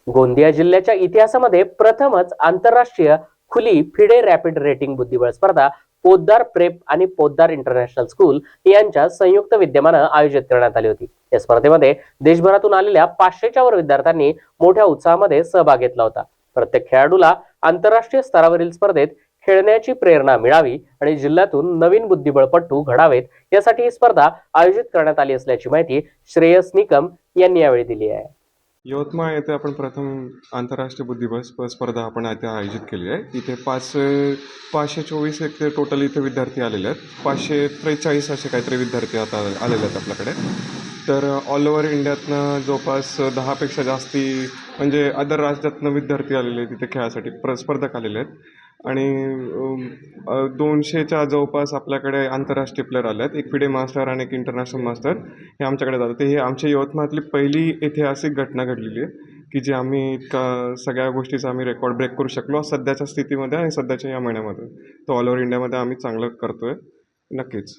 गोंदिया जिल्ह्याच्या इतिहासामध्ये प्रथमच आंतरराष्ट्रीय खुली फिडे रॅपिड रेटिंग बुद्धिबळ स्पर्धा पोद्दार प्रेप आणि पोद्दार इंटरनॅशनल स्कूल यांच्या संयुक्त विद्यमानं आयोजित करण्यात आली होती। या स्पर्धेमध्ये देशभरातून आलेल्या 500च्या वर विद्यार्थ्यांनी मोठ्या उत्साहामध्ये सहभाग घेतला होता। प्रत्येक खेळाडूला आंतरराष्ट्रीय स्तरावरील स्पर्धेत खेळण्याची प्रेरणा मिळावी आणि जिल्ह्यातून नवीन बुद्धिबळपटू घडावेत यासाठी ही स्पर्धा आयोजित करण्यात आली असल्याची माहिती श्रेयस निकम यांनी यावेळी दिली आहे। यवतमाळ येथे आपण प्रथम आंतरराष्ट्रीय बुद्धिबळ स्पर्धा आपण इथे आयोजित केली आहे। इथे 524 एक टोटल इथे विद्यार्थी आलेले आहेत। 543 असे काहीतरी विद्यार्थी आता आलेले आहेत आपल्याकडे। तर ऑल ओव्हर इंडियातनं जवळपास 10पेक्षा जास्ती म्हणजे अदर राज्यातनं विद्यार्थी आलेले आहेत तिथे खेळासाठी, स्पर्धक आलेले आहेत। आणि 200च्या जवळपास आपल्याकडे आंतरराष्ट्रीय प्लेयर आले आहेत। एक फिडे मास्टर आणि एक इंटरनॅशनल मास्टर हे आमच्याकडे जातात। हे आमच्या यवतमाळातली पहिली ऐतिहासिक घटना घडलेली आहे की जी आम्ही इतका सगळ्या गोष्टीचा आम्ही रेकॉर्ड ब्रेक करू शकलो सध्याच्या स्थितीमध्ये आणि सध्याच्या या महिन्यामध्ये। तो ऑल ओव्हर इंडियामध्ये आम्ही चांगलं करतोय नक्कीच।